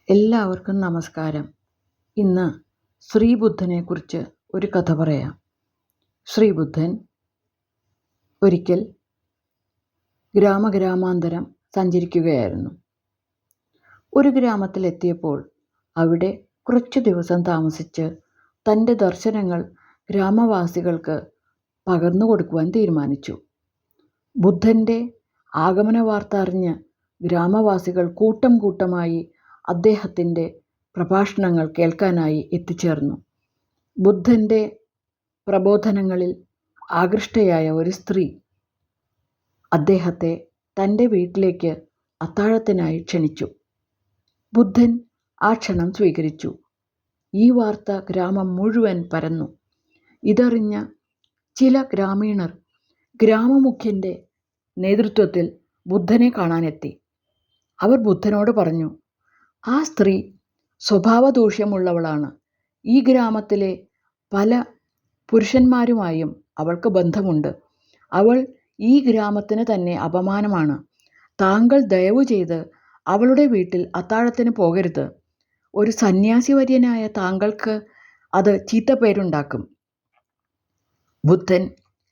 എല്ലാവർക്കും നമസ്കാരം. ഇന്ന് ശ്രീബുദ്ധനെക്കുറിച്ച് ഒരു കഥ പറയാം. ശ്രീബുദ്ധൻ ഒരിക്കൽ ഗ്രാമാന്തരം സഞ്ചരിക്കുകയായിരുന്നു. ഒരു ഗ്രാമത്തിലെത്തിയപ്പോൾ അവിടെ കുറച്ചു ദിവസം താമസിച്ച് തൻ്റെ ദർശനങ്ങൾ ഗ്രാമവാസികൾക്ക് പകർന്നു കൊടുക്കുവാൻ തീരുമാനിച്ചു. ബുദ്ധൻ്റെ ആഗമന വാർത്ത അറിഞ്ഞ് ഗ്രാമവാസികൾ കൂട്ടം കൂട്ടമായി അദ്ദേഹത്തിൻ്റെ പ്രഭാഷണങ്ങൾ കേൾക്കാനായി എത്തിച്ചേർന്നു. ബുദ്ധൻ്റെ പ്രബോധനങ്ങളിൽ ആകൃഷ്ടയായ ഒരു സ്ത്രീ അദ്ദേഹത്തെ തൻ്റെ വീട്ടിലേക്ക് അത്താഴത്തിനായി ക്ഷണിച്ചു. ബുദ്ധൻ ആ ക്ഷണം സ്വീകരിച്ചു. ഈ വാർത്ത ഗ്രാമം മുഴുവൻ പരന്നു. ഇതറിഞ്ഞ ചില ഗ്രാമീണർ ഗ്രാമമുഖ്യൻ്റെ നേതൃത്വത്തിൽ ബുദ്ധനെ കാണാനെത്തി. അവർ ബുദ്ധനോട് പറഞ്ഞു, ആ സ്ത്രീ സ്വഭാവദൂഷ്യമുള്ളവളാണ്. ഈ ഗ്രാമത്തിലെ പല പുരുഷന്മാരുമായും അവൾക്ക് ബന്ധമുണ്ട്. അവൾ ഈ ഗ്രാമത്തിന് തന്നെ അപമാനമാണ്. താങ്കൾ ദയവു ചെയ്ത് അവളുടെ വീട്ടിൽ അത്താഴത്തിന് പോകരുത്. ഒരു സന്യാസിവര്യനായ താങ്കൾക്ക് അത് ചീത്തപ്പേരുണ്ടാക്കും. ബുദ്ധൻ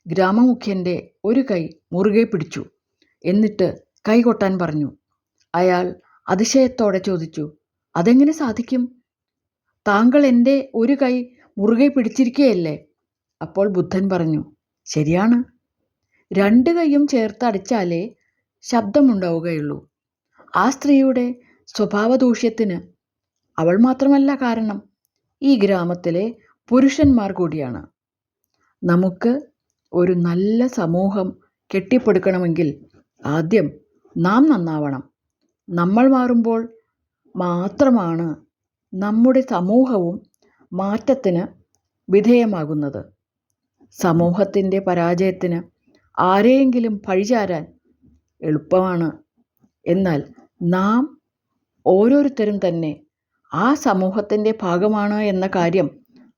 ഗ്രാമമുഖ്യൻ്റെ ഒരു കൈ മുറുകെ പിടിച്ചു. എന്നിട്ട് കൈ കൊട്ടാൻ പറഞ്ഞു. അയാൾ അതിശയത്തോടെ ചോദിച്ചു, അതെങ്ങനെ സാധിക്കും? താങ്കൾ എൻ്റെ ഒരു കൈ മുറുകെ പിടിച്ചിരിക്കുകയല്ലേ? അപ്പോൾ ബുദ്ധൻ പറഞ്ഞു, ശരിയാണ്, 2 കൈയും ചേർത്തടിച്ചാലേ ശബ്ദമുണ്ടാവുകയുള്ളൂ. ആ സ്ത്രീയുടെ സ്വഭാവദൂഷ്യത്തിന് അവൾ മാത്രമല്ല കാരണം, ഈ ഗ്രാമത്തിലെ പുരുഷന്മാർ കൂടിയാണ്. നമുക്ക് ഒരു നല്ല സമൂഹം കെട്ടിപ്പടുക്കണമെങ്കിൽ ആദ്യം നാം നന്നാവണം. നമ്മൾ മാറുമ്പോൾ മാത്രമാണ് നമ്മുടെ സമൂഹവും മാറ്റത്തിന് വിധേയമാകുന്നത്. സമൂഹത്തിൻ്റെ പരാജയത്തിന് ആരെയെങ്കിലും പഴിചാരാൻ എളുപ്പമാണ്. എന്നാൽ നാം ഓരോരുത്തരും തന്നെ ആ സമൂഹത്തിൻ്റെ ഭാഗമാണ് എന്ന കാര്യം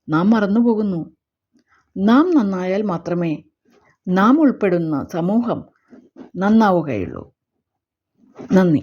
നാം മറന്നുപോകുന്നു. നാം നന്നായാൽ മാത്രമേ നാം ഉൾപ്പെടുന്ന സമൂഹം നന്നാവുകയുള്ളൂ. നന്ദി.